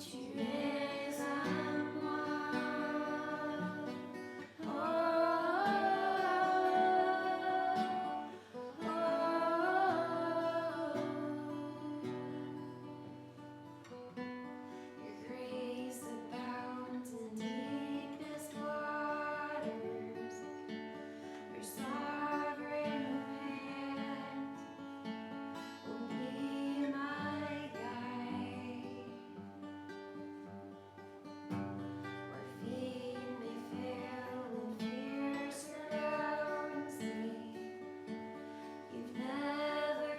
Tu es à moi. Oh, oh, oh, oh. Your grace abounds in deepest waters. Your sovereign hand will be my guide. Where feet may fail and fear surrounds me, you've never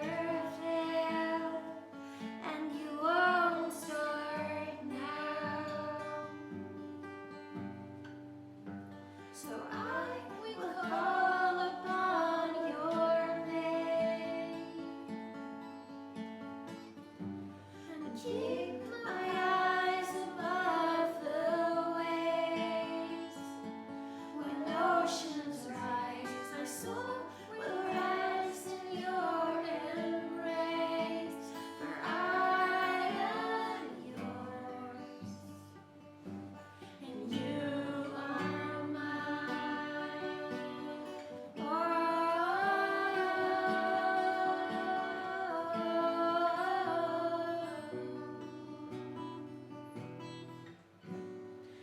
failed, and you won't start now. So I will call upon your name and keep my eyes above the waves. When oceans rise, my soul will rise in your embrace, for I am yours, and you are mine.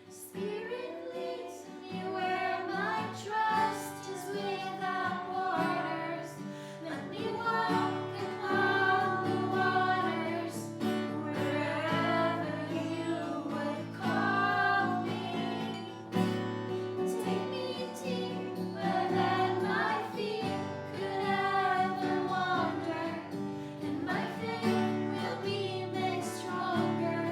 Spirit leads me where my trust is without borders. Let me walk upon the waters wherever you would call me. Take me deeper than my feet could ever wander, and my faith will be made stronger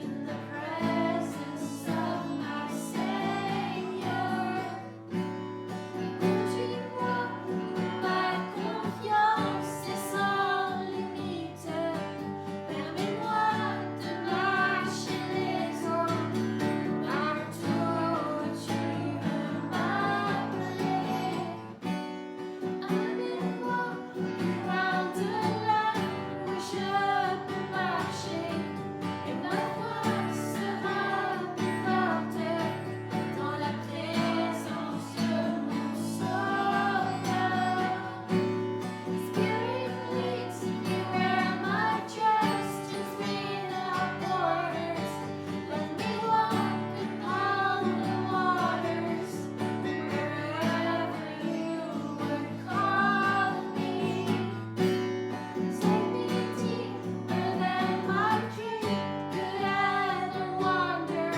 in the presence of my Savior. Tu vois, ma confiance est sans limite. Permets-moi de marcher les eaux partout où tu veux m'appeler. Amène-moi loin de là où je peux marcher, et ma foi sera plus forte dans la présence de mon Sauveur. Spirit leads me where my trust is without borders. Let me walk upon the waters wherever you would call me. Take me deeper than my feet could ever wander,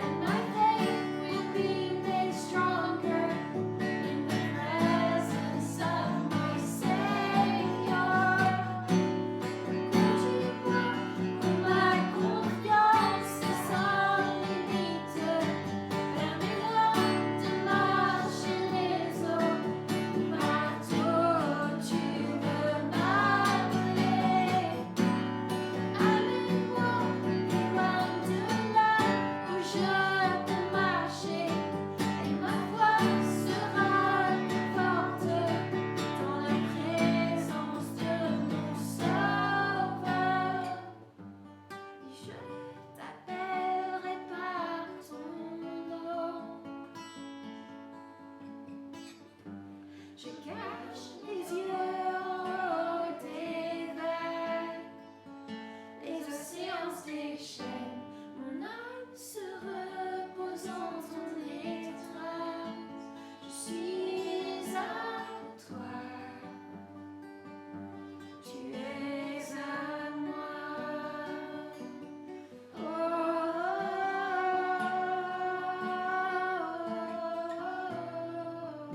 and my faith will be made stronger in the presence of my Savior. Tu vois, ma confiance est sans limite. Permets-moi de marcher les eaux partout où tu veux m'appeler. Amène-moi loin de là où je peux marcher, et ma foi sera plus forte dans la présence de mon Sauveur. Je t'appellerai par ton nom. Je cache les yeux en haut des vagues, les océans se déchaînent, mon âme se repose en ton étreinte. Je suis à toi, tu es à moi. Oh, oh, oh, oh.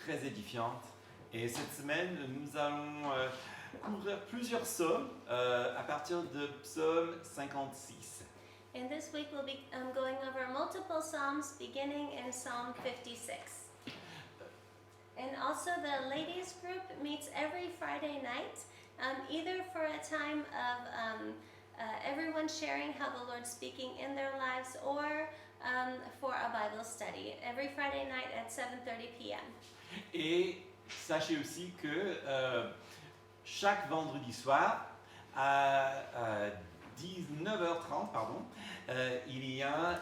très édifiante. Et cette semaine, nous allons couvrir plusieurs psaumes à partir de psaume 56. And this week we'll be going over multiple Psalms beginning in Psalm 56. And also the ladies group meets every Friday night, either for a time of everyone sharing how the Lord's speaking in their lives or for a Bible study every Friday night at 7:30 p.m. Et sachez aussi que chaque vendredi soir à 19h30, il y a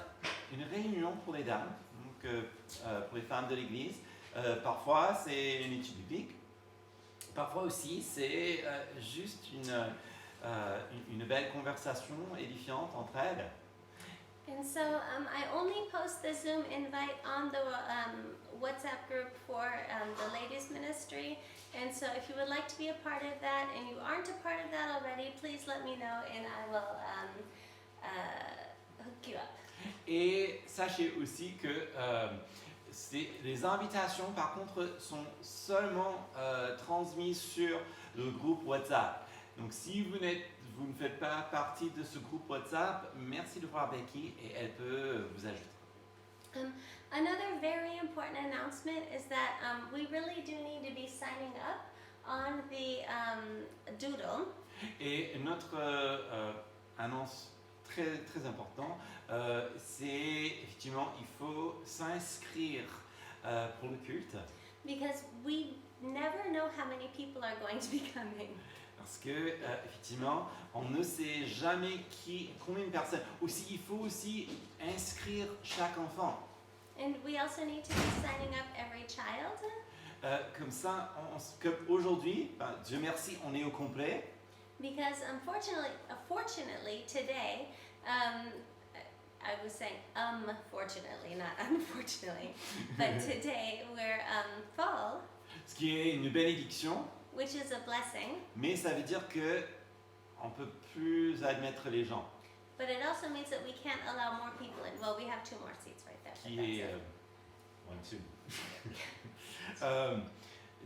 une réunion pour les dames, donc, pour les femmes de l'église. Parfois c'est une étude biblique, parfois aussi c'est juste une belle conversation édifiante entre elles. And so I only post the Zoom invite on the WhatsApp group for the ladies ministry. And so if you would like to be a part of that and you aren't a part of that already, please let me know and I will hook you up. Et sachez aussi que les invitations par contre sont seulement transmises sur le groupe WhatsApp. Donc si vous ne faites pas partie de ce groupe WhatsApp, merci de voir Becky et elle peut vous ajouter. Another very important announcement is that we really do need to be signing up on the doodle. Et notre annonce très, très important, c'est effectivement il faut s'inscrire pour le culte. Because we never know how many people are going to be coming. Parce que effectivement, on ne sait jamais combien de personnes. Aussi, il faut aussi inscrire chaque enfant. And we also need to be signing up every child. Comme ça, comme aujourd'hui, Dieu merci, on est au complet. Because unfortunately today, I was saying fortunately, not unfortunately, but today we're full. Ce qui est une bénédiction. Which is a blessing. Mais ça veut dire que on peut plus admettre les gens. But it also means that we can't allow more people in. Well, we have 2 more seats right there. Qui est one, two.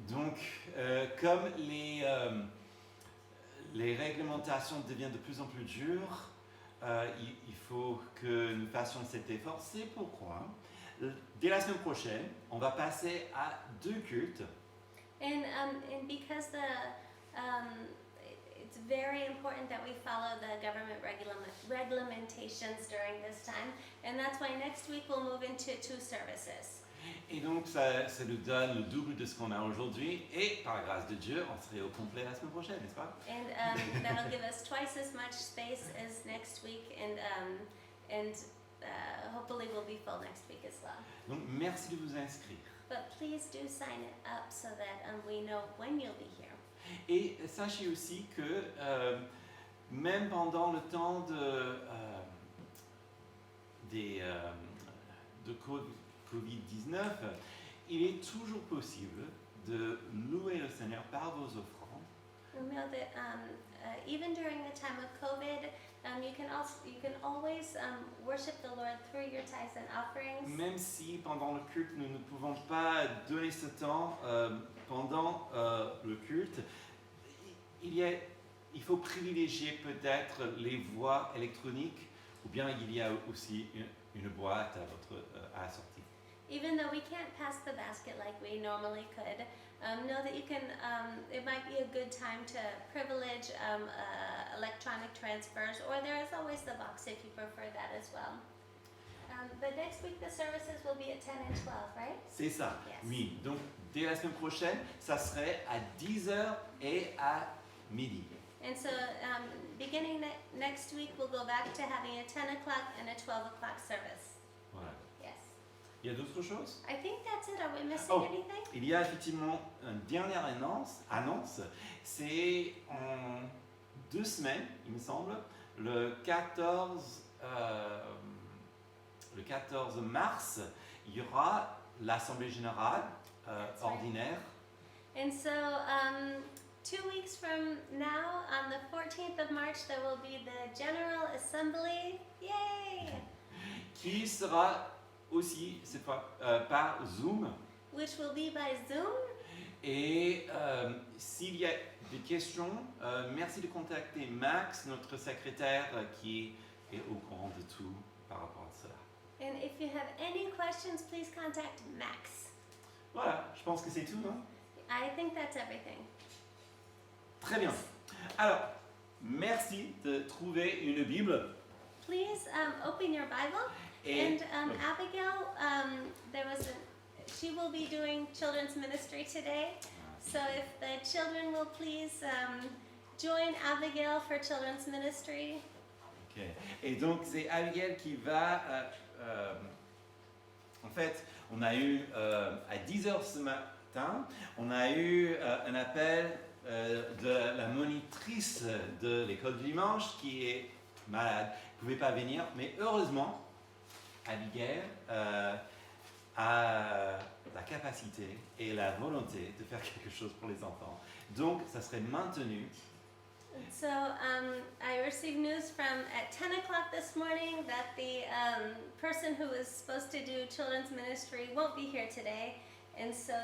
Donc, comme les réglementations deviennent de plus en plus dures, il faut que nous fassions cet effort. C'est pourquoi, dès la semaine prochaine, on va passer à 2 cultes. And because it's very important that we follow the government regulations during this time, and that's why next week we'll move into 2 services. Et donc ça nous donne le double de ce qu'on a aujourd'hui, et par la grâce de Dieu, on serait au complet la semaine prochaine, n'est-ce pas? And that'll give us twice as much space as next week, and hopefully we'll be full next week as well. Donc merci de vous inscrire. But please do sign it up so that we know when you'll be here. Et sachez aussi que même pendant le temps de Covid-19, il est toujours possible de louer le Seigneur par vos offrandes. We know that even during the time of COVID, you can always worship the Lord through your tithes and offerings. Même si pendant le culte nous ne pouvons pas donner ce temps pendant le culte, il faut privilégier peut-être les voies électroniques, ou bien il y a aussi une boîte à la sortie. Even though we can't pass the basket like we normally could, know that you can. It might be a good time to privilege electronic transfers, or there is always the box if you prefer that as well. But next week the services will be at 10 and 12, right? C'est ça. Yes. Oui. Donc dès la semaine prochaine, ça serait à 10h et à midi. And so beginning next week we'll go back to having a 10 o'clock and a 12 o'clock service. Voilà. Yes. Il y a d'autres choses? I think that's it. Are we missing Oh. anything? Il y a effectivement une dernière annonce. C'est en 2 semaines, il me semble, le 14 mars, il y aura l'Assemblée générale That's right. ordinaire. And so 2 weeks from now, on the 14th of March, there will be the General Assembly. Yay! Qui sera aussi, cette fois, par Zoom. which will be by Zoom. Et s'il y a des questions, merci de contacter Max, notre secrétaire, qui est au courant de tout par rapport à cela. And if you have any questions, please contact Max. Voilà, je pense que c'est tout, non? I think that's everything. Très bien. Alors, merci de trouver une Bible. Please open your Bible. Et And Abigail, she will be doing children's ministry today. So if the children will please join Abigail for children's ministry. Ok. Et donc, c'est Abigail qui va... en fait, on a eu à 10h ce matin, on a eu un appel de la monitrice de l'école du dimanche qui est malade, ne pouvait pas venir, mais heureusement, Abigail a la capacité et la volonté de faire quelque chose pour les enfants. Donc, ça serait maintenu. So I received news from at 10 o'clock this morning that the person who was supposed to do children's ministry won't be here today, and so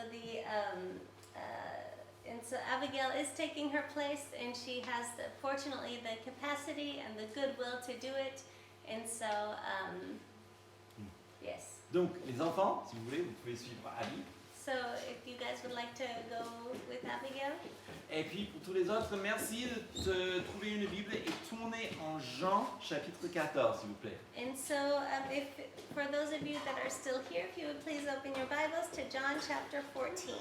so Abigail is taking her place, and she has fortunately the capacity and the goodwill to do it, and so yes. Donc, les enfants, si vous voulez, vous pouvez suivre Abby. So if you guys would like to go with Abigail. Et puis pour tous les autres, merci de trouver une Bible et tourner en Jean chapitre 14, s'il vous plaît. And so if for those of you that are still here, if you would please open your Bibles to John chapter 14.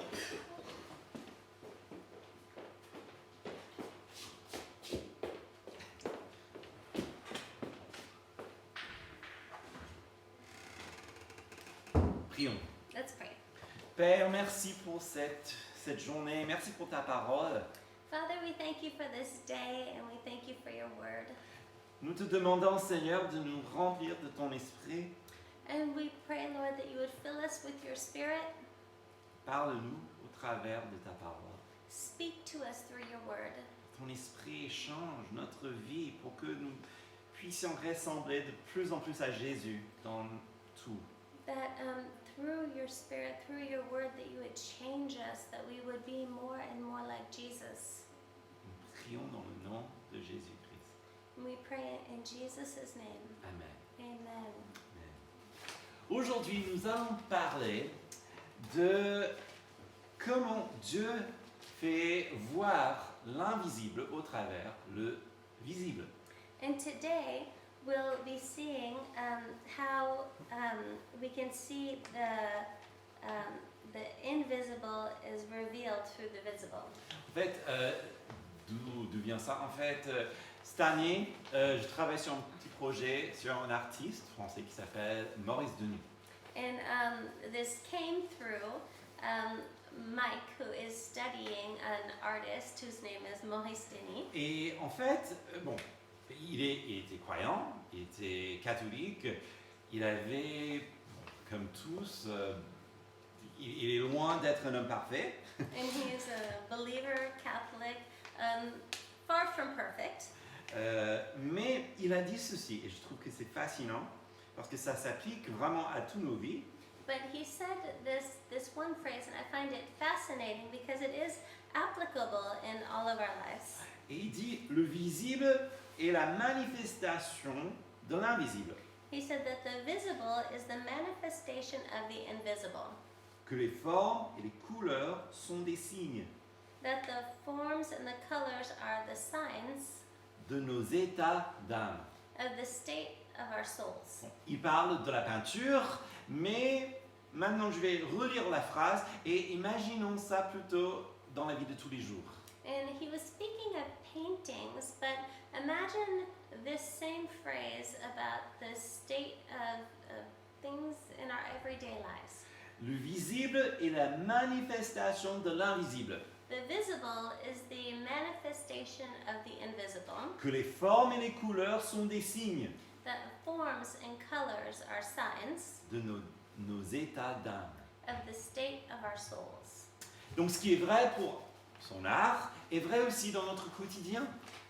Prions. Let's pray. Père, merci pour cette journée, merci pour ta parole. Father, we thank you for this day and we thank you for your word. Nous te demandons, Seigneur, de nous remplir de ton esprit. And we pray, Lord, that you would fill us with your spirit. Parle-nous au travers de ta parole. Speak to us through your word. Ton esprit change notre vie pour que nous puissions ressembler de plus en plus à Jésus dans tout. That through your spirit, through your word, that you would change us, that we would be more and more like Jesus. Nous prions dans le nom de Jésus-Christ. And we pray in Jesus' name. Amen. Amen. Aujourd'hui, nous allons parler de comment Dieu fait voir l'invisible au travers le visible. And today we'll be seeing how we can see the invisible is revealed through the visible. En fait, d'où vient ça? En fait, cette année, je travaille sur un petit projet sur un artiste français qui s'appelle Maurice Denis. And this came through Mike, who is studying an artist whose name is Maurice Denis. Et en fait, bon, il était croyant, il était catholique, il avait, comme tous, il est loin d'être un homme parfait. And he is a believer, Catholic, far from perfect. Mais il a dit ceci, et je trouve que c'est fascinant, parce que ça s'applique vraiment à toutes nos vies. But he said this one phrase, and I find it fascinating because it is applicable in all of our lives. Et il dit, le visible est la manifestation de l'invisible. He said that the visible is the manifestation of the invisible. Que les formes et les couleurs sont des signes That the forms and the colors are the signs de nos états d'âme. of the state of our souls. Bon, il parle de la peinture, mais maintenant je vais relire la phrase et imaginons ça plutôt dans la vie de tous les jours. And he was speaking of paintings, but imagine this same phrase about the state of things in our everyday lives. Le visible est la manifestation de l'invisible. The visible is the manifestation of the invisible. Que les formes et les couleurs sont des signes That forms and colors are signs de nos états d'âme. of the state of our souls. Donc ce qui est vrai pour son art est vrai aussi dans notre quotidien.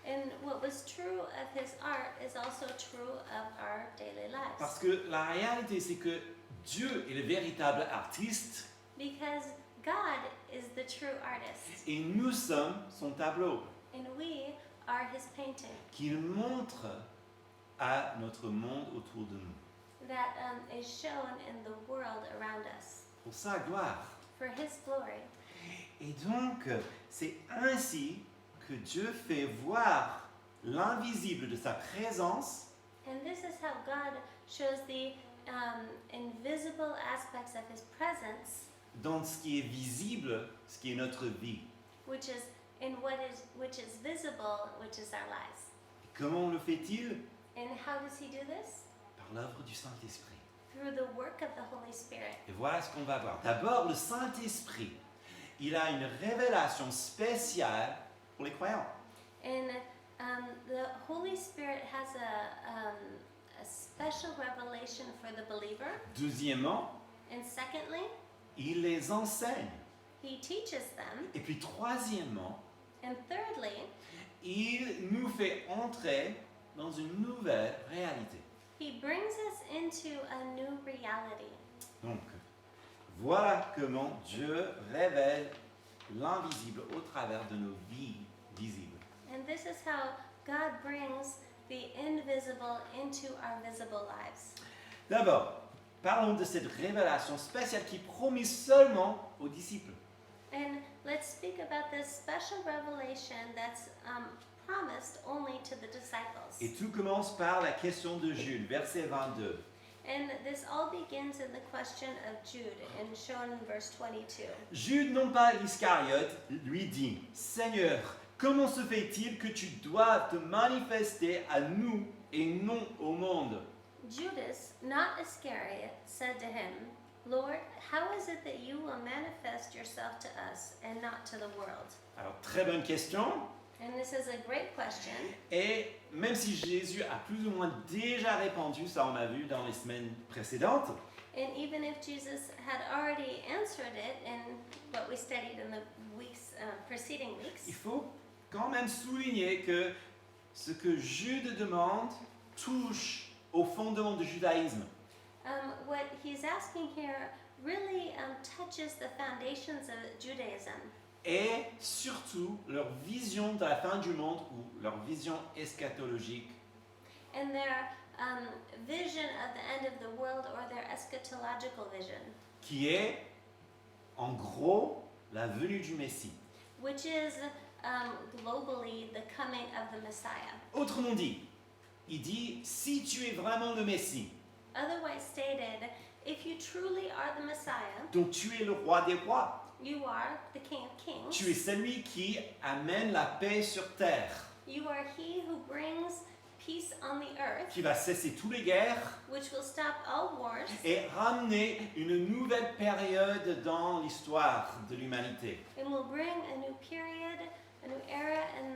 And what was true of his art is also true of our daily lives. Parce que la réalité c'est que Dieu est le véritable artiste Because God is the true artist, et nous sommes son tableau and we are his painting qu'il montre à notre monde autour de nous. that is shown in the world around us Pour sa gloire. for his glory. Et donc, c'est ainsi que Dieu fait voir l'invisible de sa présence And this is how God shows the invisible aspects of his presence, dans ce qui est visible, ce qui est notre vie. which is visible, which is our lives. Et comment le fait-il? And how does he do this? Par l'œuvre du Saint-Esprit. Through the work of the Holy Spirit. Et voilà ce qu'on va voir. D'abord, le Saint-Esprit, il a une révélation spéciale pour les croyants. And the Holy Spirit has a special revelation for the believer. Deuxièmement, And secondly, il les enseigne. he teaches them. Et puis troisièmement, And thirdly, il nous fait entrer dans une nouvelle réalité. he brings us into a new reality. Donc, voilà comment Dieu révèle l'invisible au travers de nos vies visibles. And this is how God brings the invisible into our visible lives. D'abord, parlons de cette révélation spéciale qui est promise seulement aux disciples. And let's speak about this special revelation that's promised only to the disciples. Et tout commence par la question de Jude, verset 22. And this all begins in the question of Jude, and shown in verse 22. Jude, non pas l'Iscariote, lui dit, Seigneur, comment se fait-il que tu doives te manifester à nous et non au monde? Judas, not Iscariot, said to him, Lord, how is it that you will manifest yourself to us and not to the world? Alors, très bonne question. And this is a great question. Et même si Jésus a plus ou moins déjà répondu, ça on a vu dans les semaines précédentes, And even if Jesus had already answered it in what we studied in the preceding il weeks, faut quand même souligner que ce que Jude demande touche au fondement du judaïsme. what he's asking here really touches the foundations of Judaism Et surtout leur vision de la fin du monde ou leur vision eschatologique. and their vision of the end of the world, or their eschatological vision, Qui est, en gros, la venue du Messie. which is globally the coming of the Messiah. Autrement dit, il dit, si tu es vraiment le Messie, Otherwise stated, if you truly are the Messiah, donc tu es le roi des rois, you are the King of Kings. tu es celui qui amène la paix sur terre, You are he who brings peace on the earth, qui va cesser toutes les guerres which will stop all wars et ramener une nouvelle période dans l'histoire de l'humanité. and will bring a new period, a new era in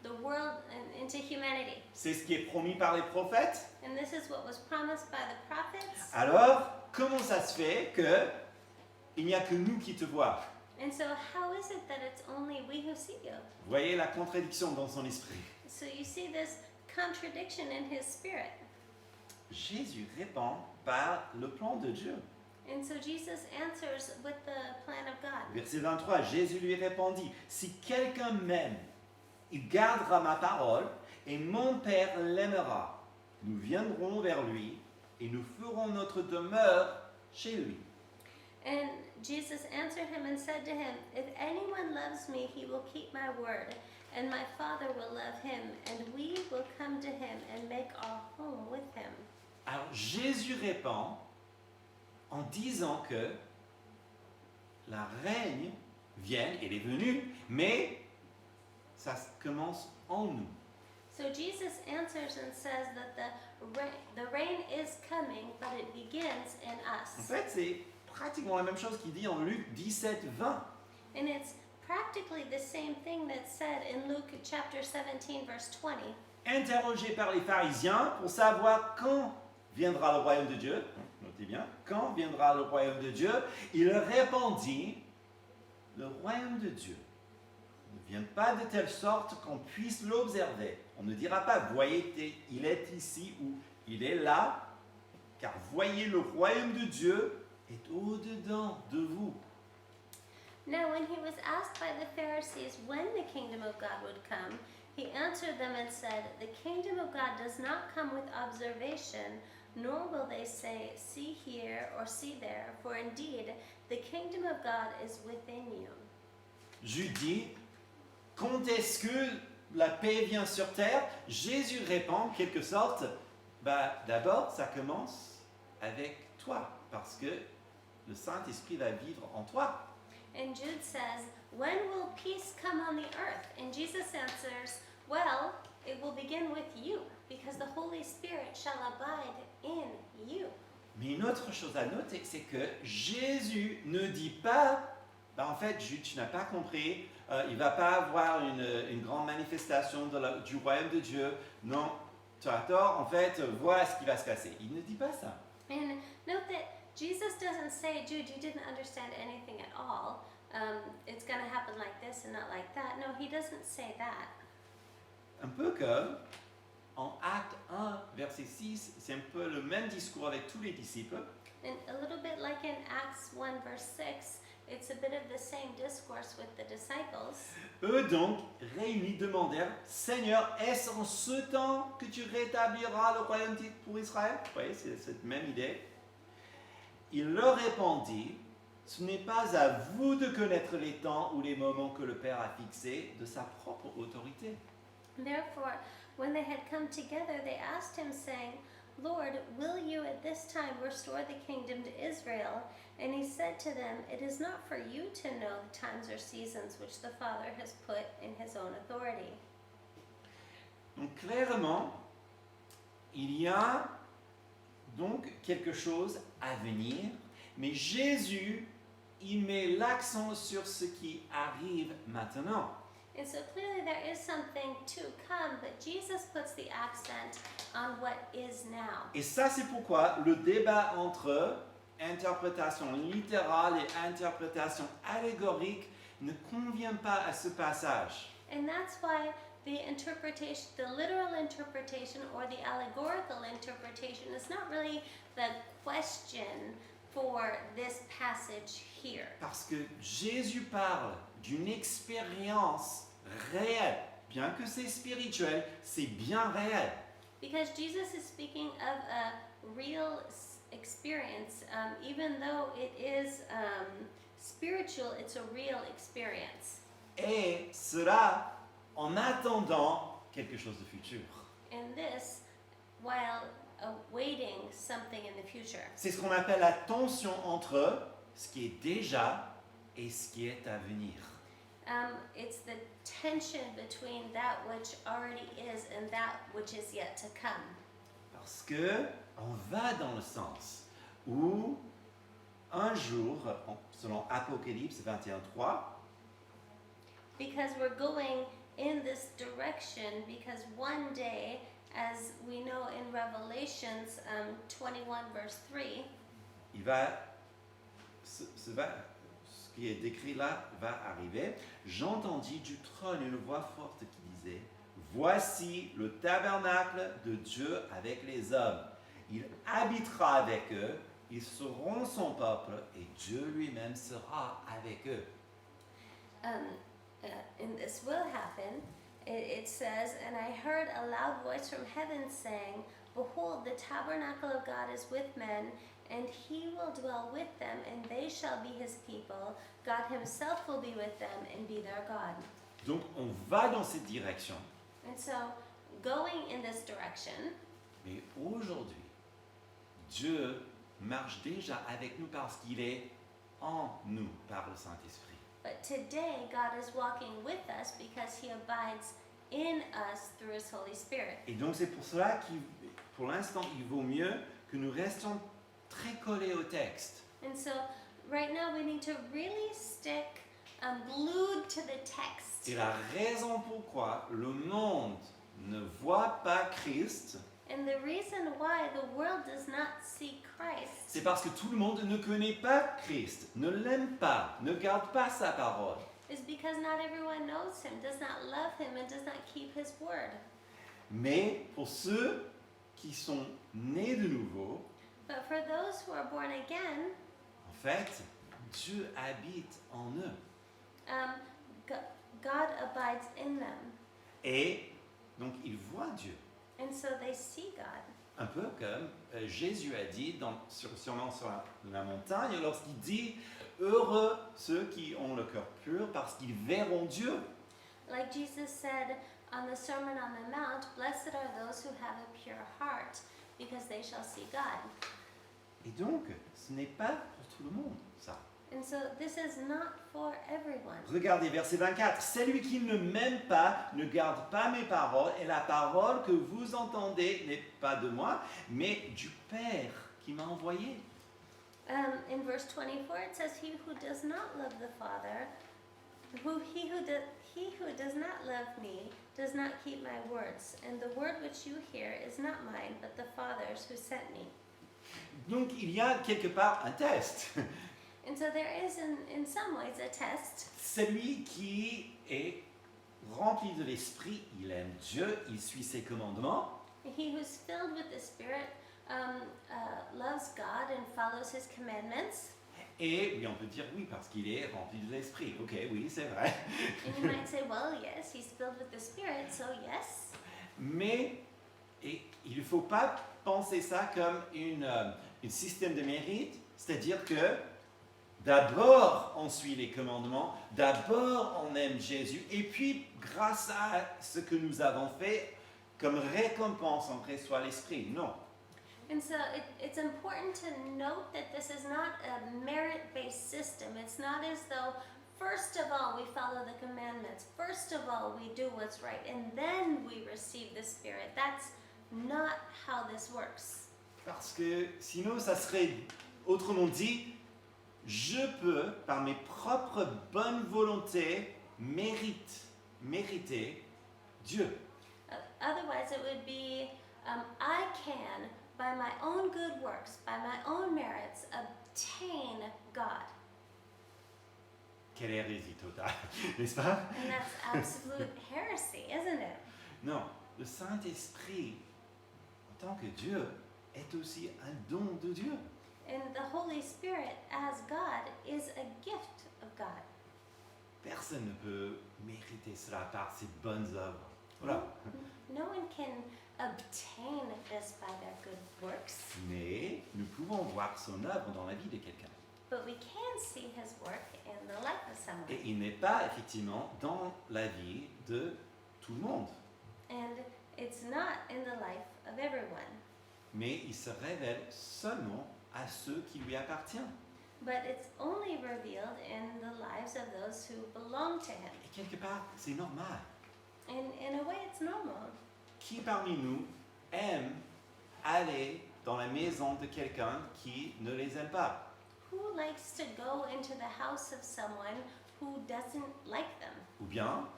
the world and into humanity. C'est ce qui est promis par les prophètes. And this is what was promised by the prophets. Alors, comment ça se fait que il n'y a que nous qui te voient? And so how is it that it's only we who see you? Vous voyez la contradiction dans son esprit. So you see this contradiction in his spirit. Jésus répond par le plan de Dieu. And so Jesus answers with the plan of God. Verset 23, Jésus lui répondit, si quelqu'un m'aime, il gardera ma parole et mon Père l'aimera. Nous viendrons vers lui et nous ferons notre demeure chez lui. And Jesus answered him and said to him, If anyone loves me, he will keep my word, and my Father will love him, and we will come to him and make our home with him. Alors Jésus répond en disant que la règne vienne, elle est venue, mais ça commence en nous. So Jesus answers and says that the reign is coming, but it begins in En us. fait, c'est pratiquement la même chose qu'il dit en Luc 17, 20. And it's practically the same thing that's said in Luke chapter 17, verse 20. Interrogé par les pharisiens pour savoir quand viendra le royaume de Dieu, notez bien, quand viendra le royaume de Dieu, il répondit, le royaume de Dieu ne vient pas de telle sorte qu'on puisse l'observer. On ne dira pas, voyez, il est ici ou il est là, car voyez, le royaume de Dieu est au-dedans de vous. Now, when he was asked by the Pharisees when the kingdom of God would come, he answered them and said, "The kingdom of God does not come with observation, nor will they say, 'See here,' or 'See there,' for indeed, the kingdom of God is within you." Jude dit, quand est-ce que la paix vient sur terre? Jésus répond en quelque sorte, d'abord ça commence avec toi, parce que le Saint-Esprit va vivre en toi. And Jude says, "When will peace come on the earth?" And Jesus answers, "Well, it will begin with you, because the Holy Spirit shall abide in you." Mais une autre chose à noter, c'est que Jésus ne dit pas, en fait, Jude, tu n'as pas compris, il ne va pas avoir une grande manifestation du royaume de Dieu. Non, tu as tort, en fait, voilà ce qui va se passer. Il ne dit pas ça. And note that Jesus doesn't say, "Jude, you didn't understand anything at all. It's going to happen like this and not like that." No, he doesn't say that. Un peu comme en Acte 1, verset 6, c'est un peu le même discours avec tous les disciples. And a little bit like in Acts 1 verse 6, it's a bit of the same discourse with the disciples. Eux donc, réunis, demandèrent, « Seigneur, est-ce en ce temps que tu rétabliras le royaume pour Israël ?» Vous voyez, c'est cette même idée. Il leur répondit, « Ce n'est pas à vous de connaître les temps ou les moments que le Père a fixés de sa propre autorité. » Therefore, when they had come together, they asked him, saying, "Lord, will you at this time restore the kingdom to Israel?" And he said to them, "It is not for you to know the times or seasons which the Father has put in his own authority." Donc clairement, il y a donc quelque chose à venir, mais Jésus, il met l'accent sur ce qui arrive maintenant. And so clearly there is something to come, but Jesus puts the accent on what is now. Et ça, c'est pourquoi le débat entre interprétation littérale et interprétation allégorique ne convient pas à ce passage. And that's why the interpretation, the literal interpretation or the allegorical interpretation is not really the question for this passage here. Parce que Jésus parle d'une expérience réelle. Bien que c'est spirituel, c'est bien réel. Because Jesus is speaking of a real experience, even though it is spiritual, it's a real experience. Et cela en attendant quelque chose de futur. And this, while awaiting something in the future. C'est ce qu'on appelle la tension entre ce qui est déjà et ce qui est à venir. It's the tension between that which already is and that which is yet to come. Parce que on va dans le sens où un jour, selon Apocalypse 21:3, Because we're going in this direction, because one day, as we know in Revelations 21 verse 3, il va, ce qui est décrit là va arriver. J'entendis du trône une voix forte qui disait, « Voici le tabernacle de Dieu avec les hommes. Il habitera avec eux, ils seront son peuple et Dieu lui-même sera avec eux. » and this will happen. It says, "And I heard a loud voice from heaven saying, 'Behold, the tabernacle of God is with men, and he will dwell with them, and they shall be his people. God himself will be with them and be their God.'" Donc on va dans cette direction. And so, going in this direction, Mais aujourd'hui, Dieu marche déjà avec nous parce qu'il est en nous par le Saint-Esprit. but today God is walking with us because he abides in us through his Holy Spirit. Et donc c'est pour cela qu'il, pour l'instant, il vaut mieux que nous restions très collés au texte. And so, right now we need to really stick glued to the text. C'est la raison pourquoi le monde ne voit pas Christ. And the reason why the world does not see Christ C'est parce que tout le monde ne connaît pas Christ, ne l'aime pas, ne garde pas sa parole. is because not everyone knows him, does not love him, and does not keep his word. Mais pour ceux qui sont nés de nouveau, But for those who are born again, en fait, Dieu habite en eux. God abides in them. Et donc ils voient Dieu. And so they see God. Un peu comme Jésus a dit sûrement sur la montagne, lorsqu'il dit « Heureux ceux qui ont le cœur pur parce qu'ils verront Dieu ». Like Jesus said on the Sermon on the Mount, blessed are those who have a pure heart, because they shall see God. Et donc, ce n'est pas pour tout le monde, ça. And so this is not for everyone. Regardez verset 24. « Celui qui ne m'aime pas ne garde pas mes paroles, et la parole que vous entendez n'est pas de moi, mais du Père qui m'a envoyé. » In verse 24 it says, he who does not love the Father, he who does not love me does not keep my words, and the word which you hear is not mine, but the Father's who sent me. Donc, il y a quelque part un test. And so there is, in some ways, a test. Celui qui est rempli de l'Esprit, il aime Dieu, il suit ses commandements. He who's filled with the Spirit loves God and follows His commandments. Et oui, on peut dire oui parce qu'il est rempli de l'Esprit. Ok, oui, c'est vrai. And you might say, well, yes, he's filled with the Spirit, so yes. Mais il ne faut pas penser ça comme un système de mérite, c'est-à-dire que d'abord on suit les commandements, d'abord on aime Jésus, et puis grâce à ce que nous avons fait, comme récompense on reçoit l'Esprit. Non. And so it's important to note that this is not a merit-based system. It's not as though, first of all, we follow the commandments. First of all, we do what's right, and then we receive the Spirit. That's not how this works. Parce que sinon, ça serait, autrement dit, je peux, par mes propres bonnes volontés, mériter Dieu. Otherwise, it would be, I can, by my own good works, by my own merits, obtain God. Quelle hérésie totale, n'est-ce pas? And that's absolute heresy, isn't it? Non, le Saint-Esprit, en tant que Dieu, est aussi un don de Dieu. And the Holy Spirit, as God, is a gift of God. Personne ne peut mériter cela par ses bonnes œuvres. Voilà. No one can obtain this by their good works, Mais nous pouvons voir son œuvre dans la vie de quelqu'un. but we can see His work in the life of someone. Et il n'est pas effectivement dans la vie de tout le monde. And it's not in the life of everyone, Mais il se révèle seulement à ceux qui lui appartiennent. but it's only revealed in the lives of those who belong to Him. Et quelque part, c'est normal. And in a way, it's normal. Qui parmi nous aime aller dans la maison de quelqu'un qui ne les aime pas? Who likes to go into the house of someone who doesn't like them? Ou bien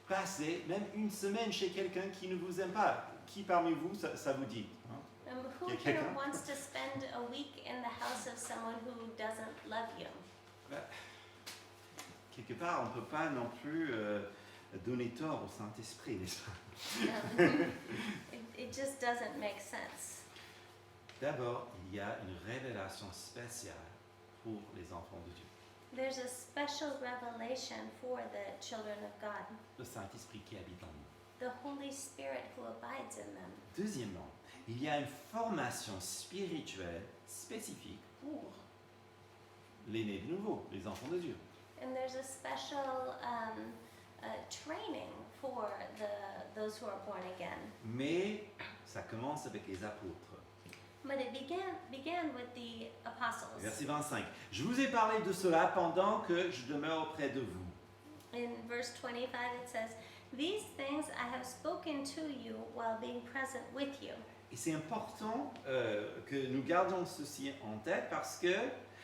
passer même une semaine chez quelqu'un qui ne vous aime pas? Qui parmi vous, ça vous dit? Hein? Who Yeah, here quelqu'un? wants to spend a week in the house of someone who doesn't love you? Quelque part, on ne peut pas non plus donner tort au Saint-Esprit, n'est-ce pas? It just doesn't make sense. D'abord, il y a une révélation spéciale pour les enfants de Dieu. There's a special revelation for the children of God, Le Saint-Esprit qui habite en nous. the Holy Spirit who abides in them. Deuxièmement, il y a une formation spirituelle spécifique pour les nés de nouveau, les enfants de Dieu. And there's a special training for those who are born again. Mais ça commence avec les apôtres. But it began with the apostles. Verset 25. Je vous ai parlé de cela pendant que je demeure auprès de vous. In verse 25 it says, "These things I have spoken to you while being present with you." Et c'est important que nous gardions ceci en tête parce que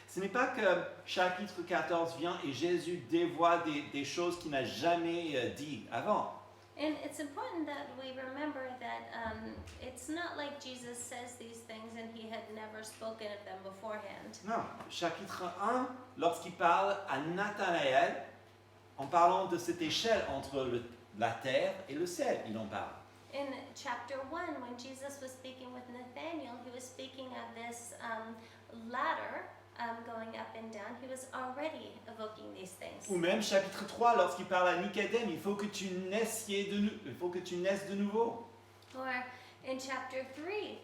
ce n'est pas que chapitre 14 vient et Jésus dévoile des choses qu'il n'a jamais dit avant. And it's important that we remember that it's not like Jesus says these things and he had never spoken of them beforehand. Non, chapitre 1, lorsqu'il parle à Nathanaël, en parlant de cette échelle entre la terre et le ciel, il en parle. In chapter 1, when Jesus was speaking with Nathanael, he was speaking of this ladder going up and down, he was already evoking these things. Ou même chapitre 3, lorsqu'il parle à Nicodème, il faut que tu naisses de nouveau. Or in chapter 3,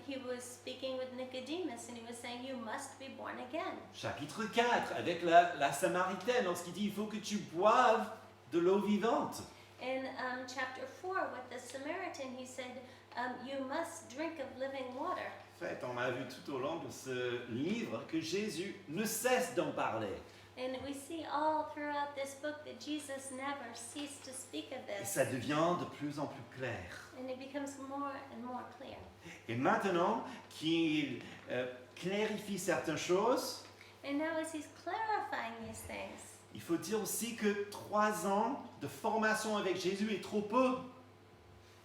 he was speaking with Nicodemus and he was saying, you must be born again. Chapitre 4, avec la Samaritaine, lorsqu'il dit il faut que tu boives de l'eau vivante. In chapter 4, with the Samaritan, he said, you must drink of living water. En fait, on a vu tout au long de ce livre que Jésus ne cesse d'en parler. And we see all throughout this book that Jesus never ceased to speak of Et this. ça devient de plus en plus clair. And it becomes more and more clear. Et maintenant qu'il clarifie certaines choses, And now as he's clarifying these things, il faut dire aussi que 3 ans de formation avec Jésus est trop peu.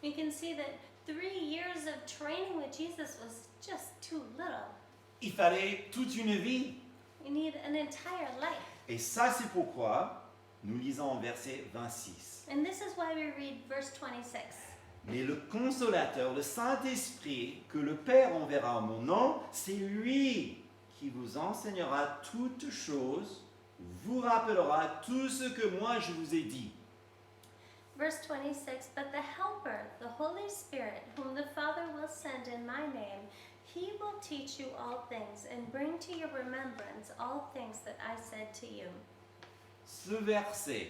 you can see that 3 years of training with Jesus was just too little. Il fallait toute une vie. You need an entire life. Et ça, c'est pourquoi nous lisons en verset 26. And this is why we read verse 26. Mais le consolateur, le Saint-Esprit, que le Père enverra en mon nom, c'est lui qui vous enseignera toutes choses, vous rappellera tout ce que moi je vous ai dit. Verse 26, but the Helper, the Holy Spirit, whom the Father will send in my name, he will teach you all things and bring to your remembrance all things that I said to you. Ce verset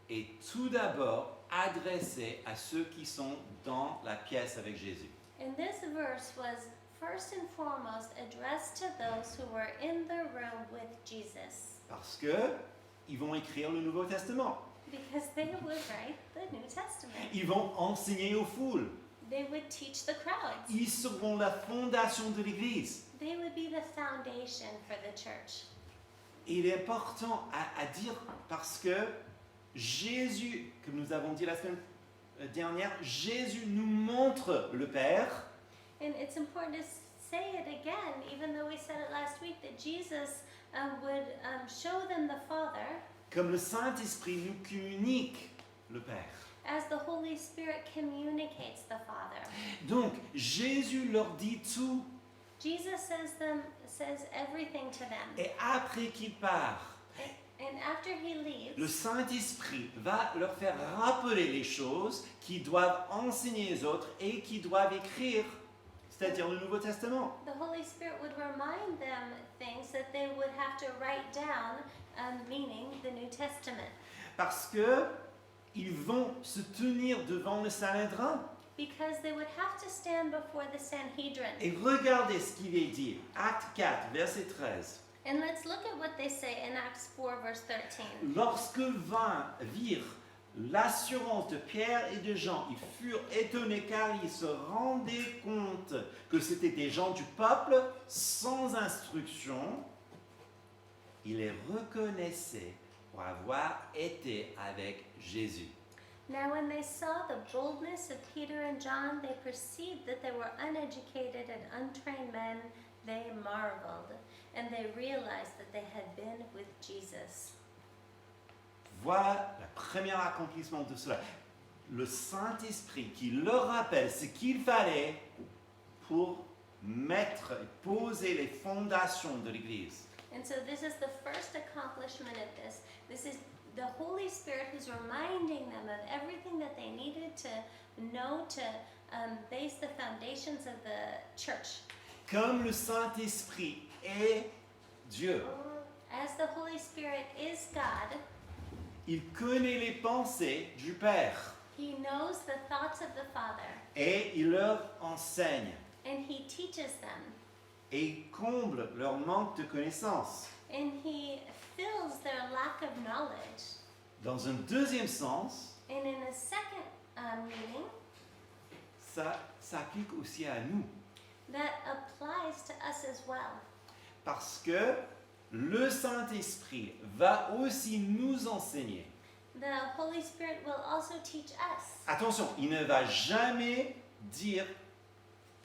est tout d'abord adressé à ceux qui sont dans la pièce avec Jésus. And this verse was first and foremost addressed to those who were in the room with Jesus, Parce que ils vont écrire le Nouveau Testament. because they would write the New Testament. Ils vont enseigner aux foules. They would teach the crowds. Ils seront la fondation de l'Église. They would be the foundation for the church. Et il est important à dire parce que Jésus, comme nous avons dit la semaine dernière, Jésus nous montre le Père. And it's important to say it again, even though we said it last week, that Jesus would show them the Father Comme le Saint-Esprit nous communique le Père. as the Holy Spirit communicates the Father. Donc, Jésus leur dit tout. Jesus says everything to them. Et après qu'il part, And after he le leaves, Saint-Esprit va leur faire rappeler les choses qu'ils doivent enseigner aux autres et qu'ils doivent écrire, c'est-à-dire le Nouveau Testament. the Holy Spirit would remind them things that they would have to write down, meaning the New Testament. Parce que ils vont se tenir devant le Sanhédrin. Because they would have to stand before the Sanhedrin. Et regardez ce qu'il est dit. Acte 4, verset 13. And let's look at what they say in Acts 4, verse 13. Lorsque virent l'assurance de Pierre et de Jean, ils furent étonnés car ils se rendaient compte que c'étaient des gens du peuple sans instruction. Ils les reconnaissaient pour avoir été avec Jésus. Now when they saw the boldness of Peter and John, they perceived that they were uneducated and untrained men. They marveled, and they realized that they had been with Jesus. Voilà le premier accomplissement de cela. Le Saint-Esprit qui leur rappelle ce qu'il fallait pour mettre et poser les fondations de l'Église. And so this is the first accomplishment of this. This is the Holy Spirit who's reminding them of everything that they needed to know to base the foundations of the church. Comme le Saint-Esprit est Dieu, As the Holy Spirit is God, il connaît les pensées du Père he knows the thoughts of the Father, et il leur enseigne and he teaches them, et il comble leur manque de connaissances. and he fills their lack of knowledge. Dans un deuxième sens, And in a second meaning, ça s'applique aussi à nous. that applies to us as well. Parce que le Saint-Esprit va aussi nous enseigner. The Holy Spirit will also teach us. Attention, il ne va jamais dire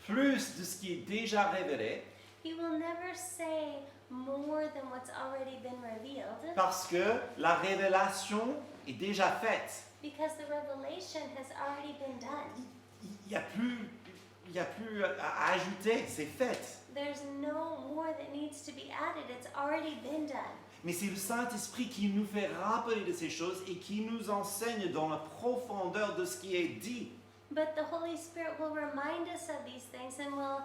plus de ce qui est déjà révélé He will never say more than what's already been revealed, parce que la révélation est déjà faite. because the revelation has already been done. Il n'y a plus il n'y a plus à ajouter, c'est fait. There's no more that needs to be added. It's already been done. Mais c'est le Saint-Esprit qui nous fait rappeler de ces choses et qui nous enseigne dans la profondeur de ce qui est dit. But the Holy Spirit will remind us of these things and will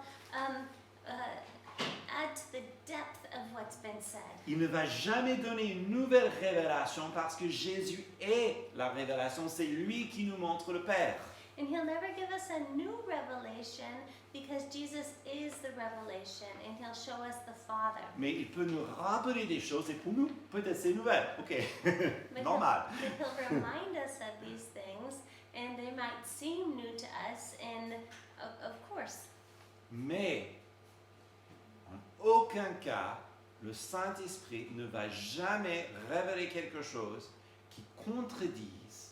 add to the depth of what's been said. Il ne va jamais donner une nouvelle révélation parce que Jésus est la révélation, c'est lui qui nous montre le Père. And He'll never give us a new revelation because Jesus is the revelation and He'll show us the Father. Mais il peut nous rappeler des choses et pour nous, peut-être c'est nouvelle. Ok, But normal. He'll remind us of these things and they might seem new to us and of course. Mais en aucun cas, le Saint-Esprit ne va jamais révéler quelque chose qui contredise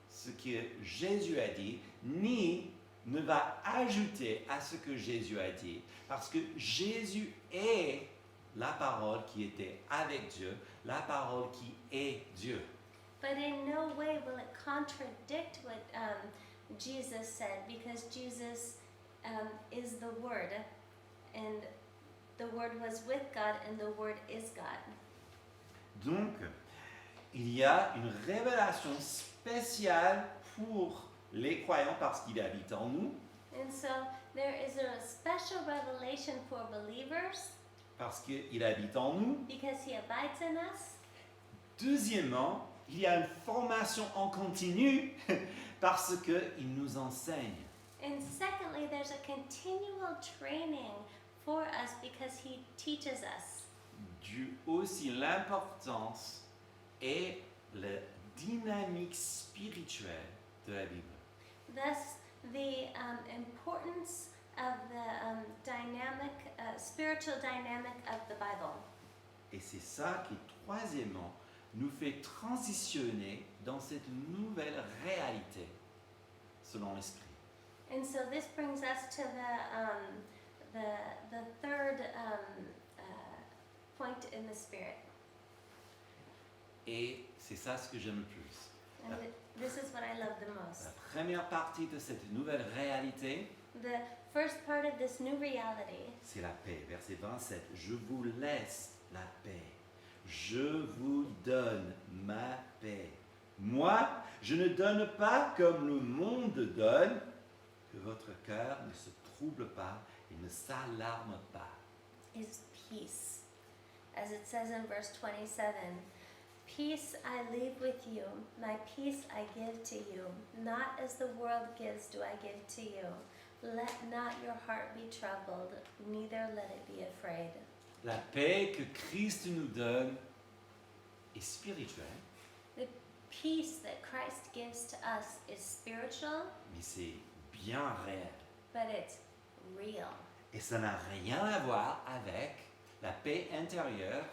ce que Jésus a dit, ni ne va ajouter à ce que Jésus a dit, parce que Jésus est la parole qui était avec Dieu, la parole qui est Dieu. But in no way will it contradict what Jesus said because Jesus is the Word and the Word was with God and the Word is God. Donc, il y a une révélation spéciale pour les croyants parce qu'il habite en nous, And so there is a special revelation for believers parce qu'il habite en nous. because He abides in us. Deuxièmement, il y a une formation en continu parce qu'il nous enseigne. And secondly, there's a continual training for us because He teaches us. D'où aussi l'importance et la dynamique spirituelle de la Bible. Thus, the importance of the spiritual dynamic of the Bible. Et c'est ça qui, troisièmement, nous fait transitionner dans cette nouvelle réalité selon l'Esprit. And so this brings us to the third point in the Spirit. Et c'est ça ce que j'aime le plus. And this is what I love the La most. première partie de cette nouvelle réalité, The first part of this new reality c'est la paix. Verset 27. Je vous laisse la paix. Je vous donne ma paix. Moi, je ne donne pas comme le monde donne, que votre cœur ne se trouble pas et ne s'alarme pas. is peace. As it says in verse 27, peace I leave with you, my peace I give to you. Not as the world gives do I give to you. Let not your heart be troubled, neither let it be afraid. La paix que Christ nous donne est spirituelle, The peace that Christ gives to us is spiritual, mais c'est bien réel. but it's real. Et ça n'a rien à voir avec la paix intérieure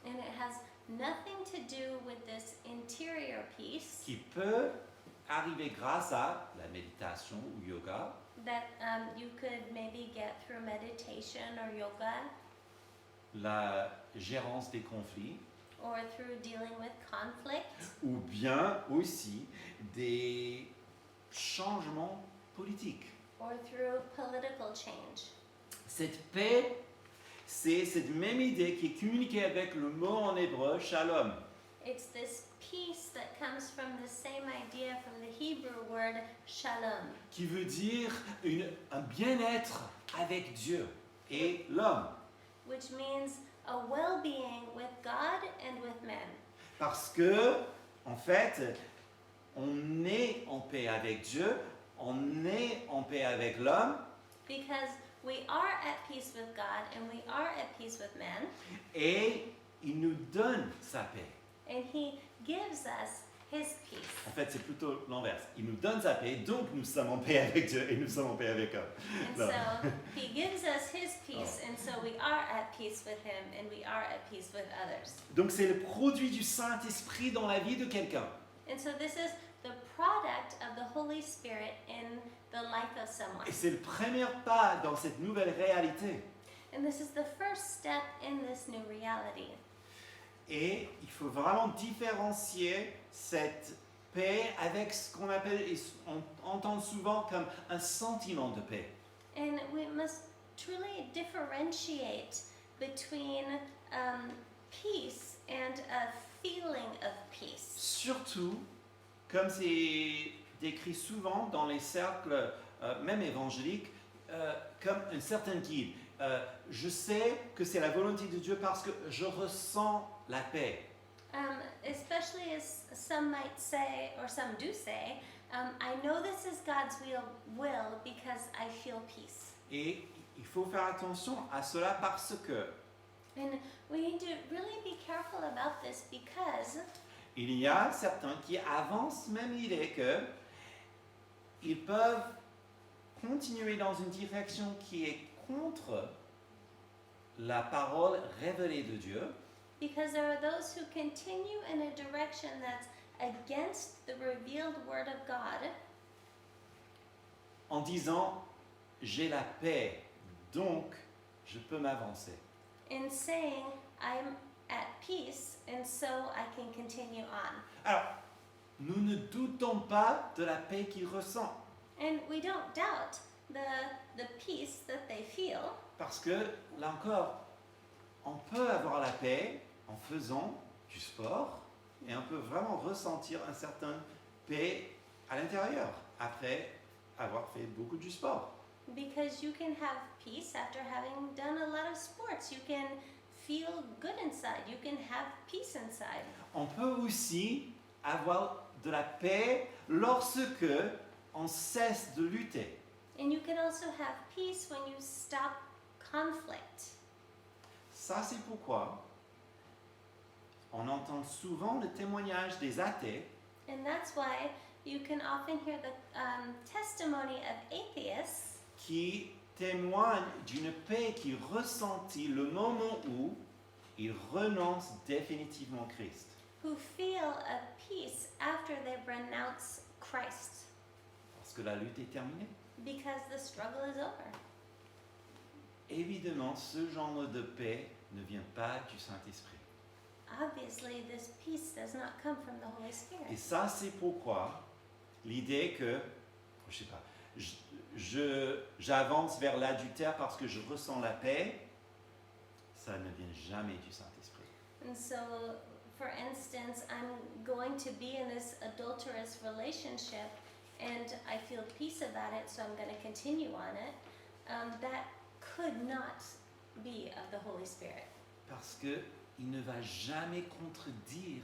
And it has nothing to do with this interior peace qui peut arriver grâce à la méditation ou yoga, that you could maybe get through meditation or yoga la gérance des conflits, or through dealing with conflict ou bien aussi des changements politiques. or through political change. Cette paix, c'est cette même idée qui est communiquée avec le mot en hébreu shalom. It's this peace that comes from the same idea from the Hebrew word shalom, Qui veut dire un bien-être avec Dieu et l'homme. which means a well-being with God and with men. Parce que, en fait, on est en paix avec Dieu, on est en paix avec l'homme, Because we are at peace with God and we are at peace with men, et il nous donne sa paix. and He gives us His peace. En fait, c'est plutôt l'inverse. Il nous donne sa paix, donc nous sommes en paix avec Dieu et nous sommes en paix avec eux. And No. so He gives us His peace, and so we are at peace with Him and we are at peace with others. Donc c'est le produit du Saint-Esprit dans la vie de quelqu'un. And so this is the product of the Holy Spirit in the life of someone. Et c'est le premier pas dans cette nouvelle réalité. And this is the first step in this new reality. Et il faut vraiment différencier cette paix avec ce qu'on appelle, et on entend souvent comme un sentiment de paix. And we must truly differentiate between peace and a feeling of peace. Surtout, comme c'est décrit souvent dans les cercles, même évangéliques, comme un certain guide. Je sais que c'est la volonté de Dieu parce que je ressens la paix. Especially as some might say, or some do say, I know this is God's will because I feel peace. Et il faut faire attention à cela parce que And we need to really be careful about this because il y a certains qui avancent même l'idée que ils peuvent continuer dans une direction qui est contre la parole révélée de Dieu, there are those who continue in a direction that's against the revealed word of God, en disant j'ai la paix, donc je peux m'avancer. in saying I'm at peace and so I can continue on. Alors, nous ne doutons pas de la paix qu'il ressent, And we don't doubt the peace that they feel, parce que là encore, on peut avoir la paix en faisant du sport et on peut vraiment ressentir un certain paix à l'intérieur après avoir fait beaucoup du sport. because you can have peace after having done a lot of sports. You can feel good inside. You can have peace inside. On peut aussi avoir de la paix lorsque on cesse de lutter. And you can also have peace when you stop conflict. Ça, c'est pourquoi on entend souvent le témoignage des athées And that's why you can often hear the testimony of atheists qui témoignent d'une paix qu'ils ressentent le moment où ils renoncent définitivement Christ. who feel a peace after they renounce Christ Parce que la lutte est terminée. because the struggle is over. Évidemment, ce genre de paix ne vient pas du Saint-Esprit. Obviously, this peace does not come from the Holy Et Spirit. ça, c'est pourquoi l'idée que, je sais pas, j'avance vers l'adultère parce que je ressens la paix, ça ne vient jamais du Saint-Esprit. And so, for instance, I'm going to be in this adulterous relationship and I feel peace about it, so I'm going to continue on it. That could not be of the Holy Spirit. Parce qu'il ne va jamais contredire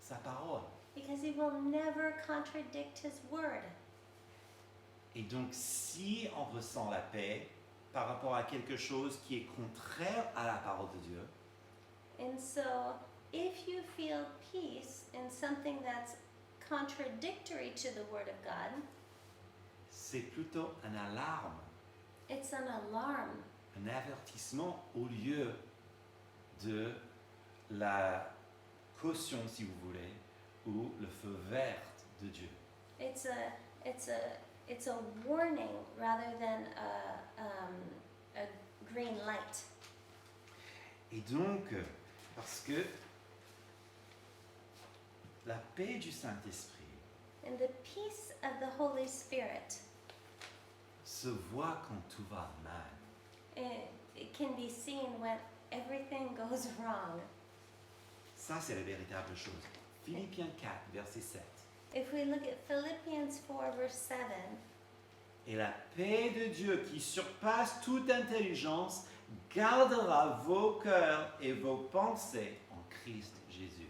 sa parole. Because he will never contradict his word. Et donc, si on ressent la paix par rapport à quelque chose qui est contraire à la parole de Dieu, And so, if you feel peace in something that's contradictory to the word of God, c'est plutôt un alarme, it's an alarm. un avertissement au lieu de la caution, si vous voulez, ou le feu vert de Dieu. It's a warning rather than a green light. Et donc, parce que la paix du Saint-Esprit And the peace of the Holy Spirit, se voit quand tout va mal. it can be seen when everything goes wrong. Ça, c'est la véritable chose. Philippiens 4, verset 7. If we look at Philippians 4, verse 7, Et la paix de Dieu qui surpasse toute intelligence gardera vos cœurs et vos pensées en Christ Jésus.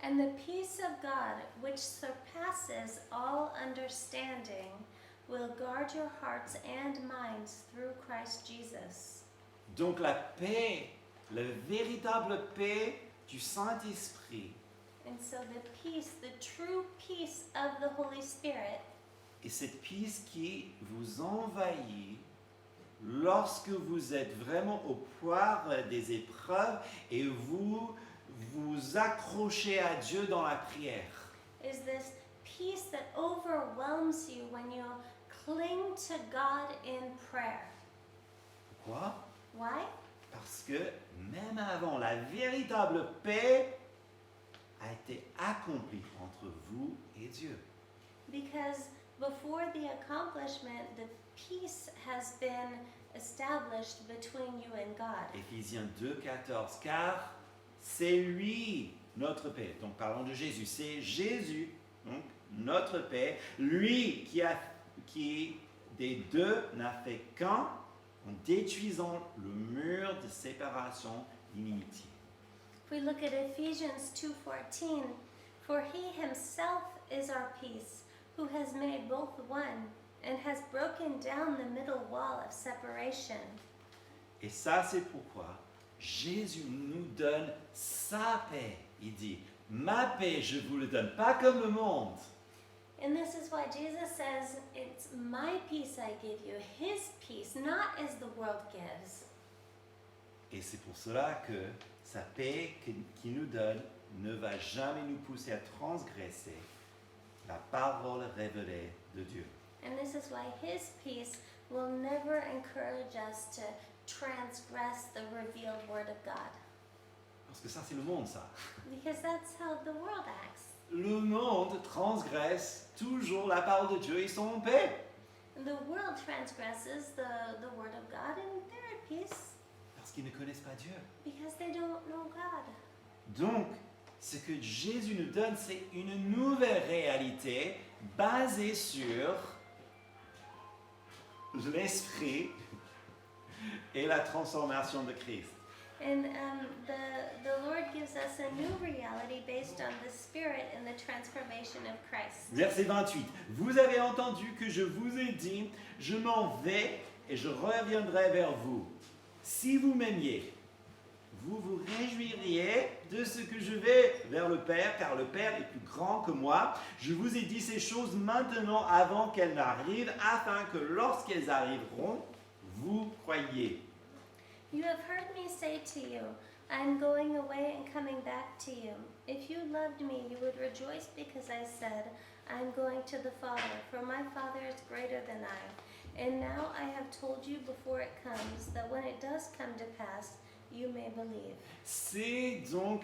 and the peace of God, which surpasses all understanding, will guard your hearts and minds through Christ Jesus. Donc la paix, la véritable paix du Saint-Esprit And so the peace, the true peace of the Holy Spirit, est cette peace qui vous envahit lorsque vous êtes vraiment au poire des épreuves et vous vous accrochez à Dieu dans la prière. is this peace that overwhelms you when you cling to God in prayer. Pourquoi? Why? Parce que même avant, la véritable paix a été accomplie entre vous et Dieu. Because before the accomplishment, the peace has been established between you and God. Éphésiens 2, 14. Car c'est lui notre paix. Donc parlons de Jésus. C'est Jésus, donc notre paix. Lui qui des deux n'a fait qu'un en détruisant le mur de séparation d'inimitié. If we look at Ephesians 2:14, for he himself is our peace, who has made both one and has broken down the middle wall of separation. Et ça, c'est pourquoi Jésus nous donne sa paix. Il dit, ma paix, je vous le donne, pas comme le monde. And this is why Jesus says, it's my peace I give you, his peace, not as the world gives. Et c'est pour cela que sa paix qu'il nous donne ne va jamais nous pousser à transgresser la parole révélée de Dieu. And this is why his peace will never encourage us to transgress the revealed word of God. Parce que ça, c'est le monde, ça. Because that's how the world acts. Le monde transgresse toujours la parole de Dieu et sont en paix. The world transgresses the word of God and they're at peace Parce qu'ils ne connaissent pas Dieu. because they don't know God. Donc, ce que Jésus nous donne, c'est une nouvelle réalité basée sur l'esprit et la transformation de Christ. And the Lord gives us a new reality based on the Spirit and the transformation of Christ. Verset 28. Vous avez entendu que je vous ai dit, je m'en vais et je reviendrai vers vous. Si vous m'aimiez, vous vous réjouiriez de ce que je vais vers le Père, car le Père est plus grand que moi. Je vous ai dit ces choses maintenant avant qu'elles n'arrivent, afin que lorsqu'elles arriveront, vous croyiez. You have heard me say to you, I am going away and coming back to you. If you loved me, you would rejoice because I said, I am going to the Father, for my Father is greater than I. And now I have told you before it comes, that when it does come to pass, you may believe. C'est donc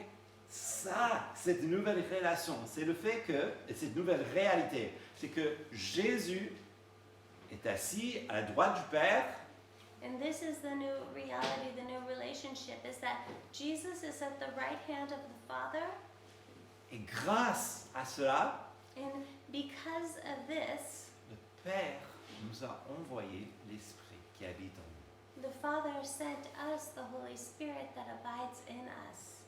ça, cette nouvelle relation. C'est le fait que, et cette nouvelle réalité, c'est que Jésus est assis à la droite du Père. And this is the new reality, the new relationship, is that Jesus is at the right hand of the Father, Et grâce à cela, and because of this, le Père nous a envoyé l'Esprit qui habite en nous. the Father sent us the Holy Spirit that abides in us.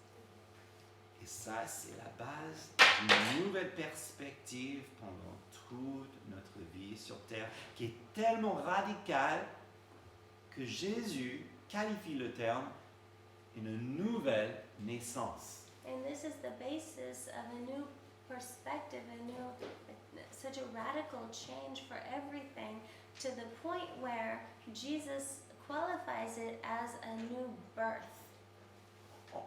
Et ça, c'est la base d'une nouvelle perspective pendant toute notre vie sur Terre, qui est tellement radicale que Jésus qualifie le terme une nouvelle naissance. And this is the basis of a new perspective, such a radical change for everything, to the point where Jesus qualifies it as a new birth.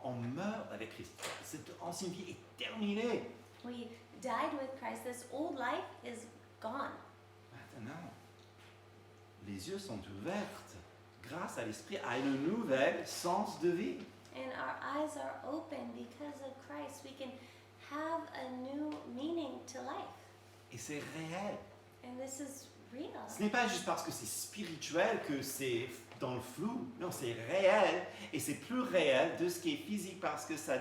On meurt avec Christ. Cette ancienne vie est terminée. We died with Christ. This old life is gone. Maintenant, les yeux sont ouverts grâce à l'Esprit à une nouvelle sens de vie. And our eyes are open because of Christ. We can have a new meaning to life. Et c'est réel. And this is real. Ce n'est pas juste parce que c'est spirituel que c'est dans le flou. Non, c'est réel. Et c'est plus réel de ce qui est physique parce que ça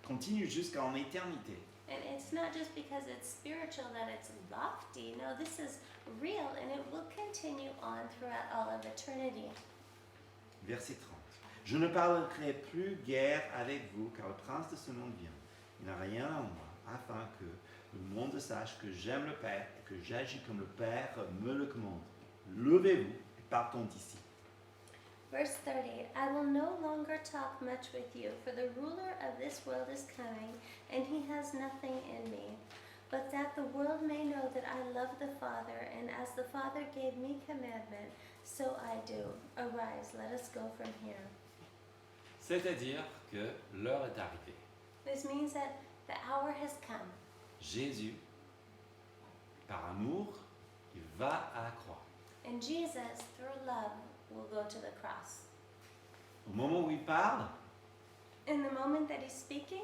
continue jusqu'en éternité. And it's not just because it's spiritual that it's lofty. No, this is real and it will continue on throughout all of eternity. Verset 30. Je ne parlerai plus guère avec vous, car le prince de ce monde vient. Il n'a rien en moi, afin que le monde sache que j'aime le Père et que j'agis comme le Père me le commande. Levez-vous et partons d'ici. Verse 30, I will no longer talk much with you, for the ruler of this world is coming, and he has nothing in me. But that the world may know that I love the Father, and as the Father gave me commandment, so I do. Arise, let us go from here. C'est-à-dire que l'heure est arrivée. This means that the hour has come. Jésus, par amour, il va à la croix. And Jesus, through love, will go to the cross. Au moment où il parle, In the moment that he's speaking,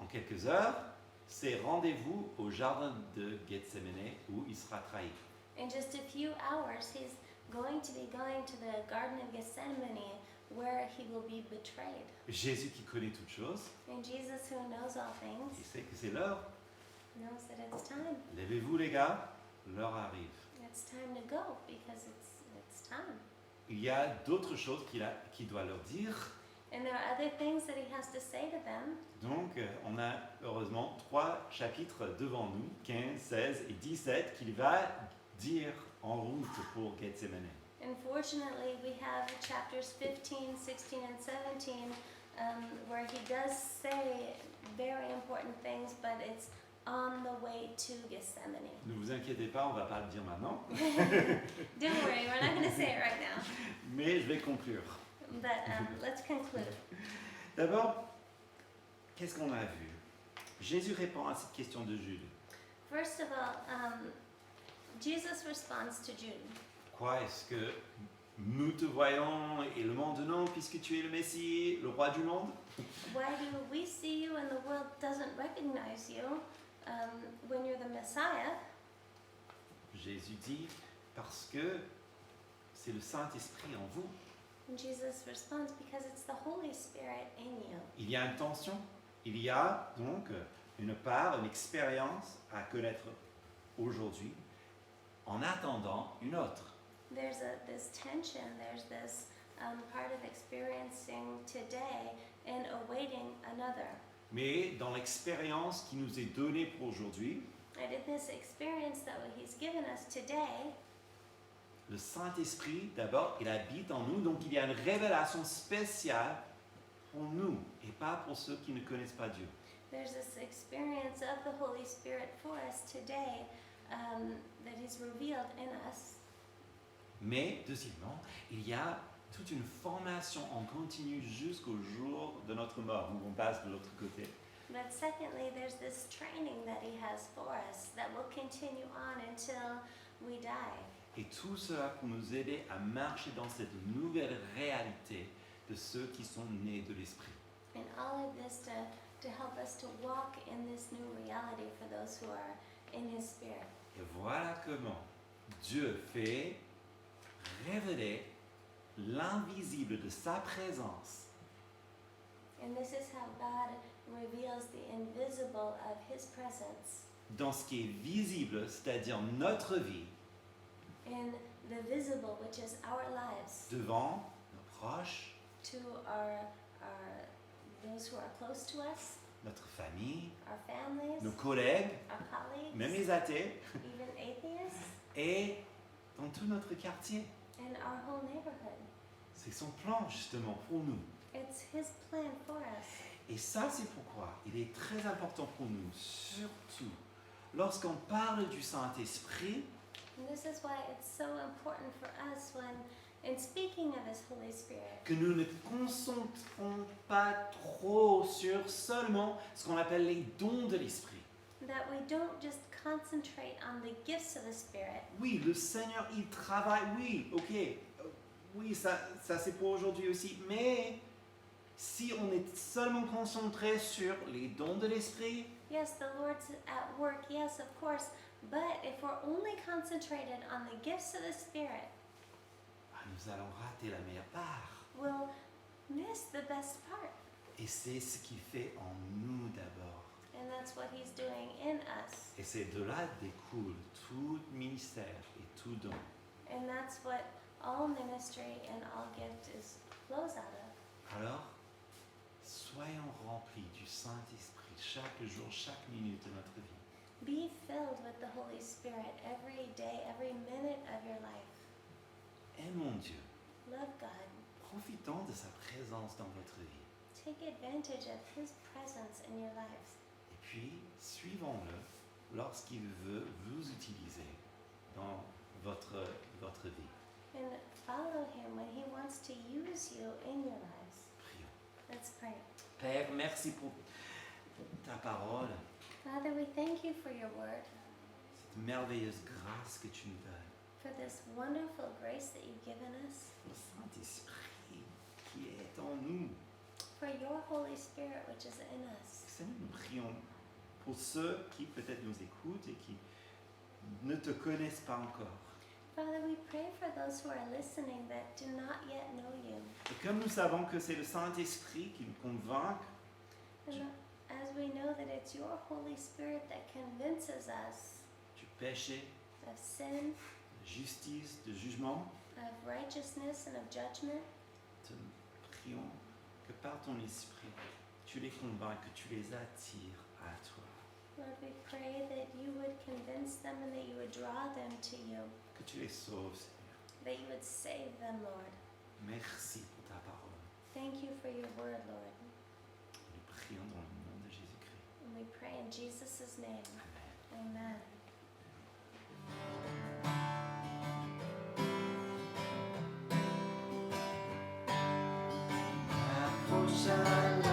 en quelques heures, c'est rendez-vous au jardin de Gethsémane où il sera trahi. In just a few hours, he's going to be going to the Garden of Gethsemane where he will be betrayed. Jésus qui connaît toutes choses, And Jesus, who knows all il things, sait que c'est l'heure. knows that it's time. Levez-vous les gars, l'heure arrive. It's time to go because it's time. Il y a d'autres choses qu'il doit leur dire. And there are other things that he has to say to them. Donc, on a heureusement 3 chapitres devant nous, 15, 16 et 17, qu'il va dire en route pour Gethsémane. And fortunately, we have chapters 15, 16, and 17 where he does say very important things, but it's on the way to Gethsemane. Ne vous inquiétez pas, on ne va pas le dire maintenant, Don't worry, we're not going to say it right now. mais je vais conclure. But let's conclude. D'abord, qu'est-ce qu'on a vu? Jésus répond à cette question de Jude. First of all, Jesus responds to Jude. Quoi est-ce que nous te voyons et le monde non, puisque tu es le Messie, le roi du monde? Why do we see you and the world doesn't recognize you when you're the Messiah? Jésus dit, parce que c'est le Saint-Esprit en vous. And Jesus responds, because it's the Holy Spirit in you. Il y a une tension, il y a donc une part, une expérience à connaître aujourd'hui, en attendant une autre. There's this tension, there's this part of experiencing today and awaiting another. Mais dans l'expérience qui nous est donnée pour aujourd'hui, And in this experience that He's given us today, le Saint-Esprit, d'abord, il habite en nous, donc il y a une révélation spéciale pour nous et pas pour ceux qui ne connaissent pas Dieu. there's this experience of the Holy Spirit for us today that He's revealed in us. Mais, deuxièmement, il y a toute une formation en continu jusqu'au jour de notre mort, où on passe de l'autre côté. But secondly, there's this training that He has for us that will continue on until we die. Et tout cela pour nous aider à marcher dans cette nouvelle réalité de ceux qui sont nés de l'Esprit. And all of this to help us to walk in this new reality for those who are in His Spirit. Et voilà comment Dieu fait révéler l'invisible de sa présence And this is how God reveals the invisible of His presence dans ce qui est visible, c'est-à-dire notre vie, in the visible, which is our lives, devant nos proches, to those who are close to us, notre famille, our families, nos collègues, our colleagues, même les athées, even atheists, et dans tout notre quartier. and our whole neighborhood. C'est son plan justement pour nous. It's His plan for us. Et ça, c'est pourquoi il est très important pour nous, surtout lorsqu'on parle du Saint-Esprit, And this is why it's so important for us when, in speaking of His Holy Spirit, que nous ne concentrons pas trop sur seulement ce qu'on appelle les dons de l'Esprit. that we don't just concentrate on the gifts of the Spirit. Oui, le Seigneur, il travaille, oui, ok, oui, ça c'est pour aujourd'hui aussi, mais si on est seulement concentré sur les dons de l'Esprit, Yes, the Lord's at work, yes, of course, but if we're only concentrated on the gifts of the Spirit, nous allons rater la meilleure part. we'll miss the best part. Et c'est ce qu'il fait en nous d'abord. And that's what He's doing in us. Et c'est de là découle tout ministère et tout don. And that's what all ministry and all gift flows out of. Alors, soyons remplis du Saint-Esprit chaque jour, chaque minute de notre vie. Be filled with the Holy Spirit every day, every minute of your life. Aimons Dieu. Love God. Profitons de sa présence dans votre vie. Take advantage of His presence in your lives. Et puis, suivons-le lorsqu'il veut vous utiliser dans votre vie. And follow Him when He wants to use you in your lives. Prions. Let's pray. Père, merci pour ta parole, Father, we thank You for Your word, cette merveilleuse grâce que tu nous donnes. for this wonderful grace that You've given us, Le Saint-Esprit qui est en nous. for Your Holy Spirit which is in us. Seigneur, nous prions pour ceux qui peut-être nous écoutent et qui ne te connaissent pas encore. Father, we pray for those who are listening that do not yet know you. Et comme nous savons que c'est le Saint-Esprit qui nous convainc And as we know that it's your Holy Spirit that convinces us du péché, of sin, de justice, de jugement, of righteousness, and of judgment, te prions que par ton Esprit, tu les convaincs, que tu les attires à toi, Lord, we pray that you would convince them and that you would draw them to you, que tu les sauves, Seigneur. that you would save them, Lord. Merci pour ta parole. Thank you for your word, Lord. Nous prions dans le nom de Jésus-Christ. And we pray in Jesus' name. Amen. Amen. Approche à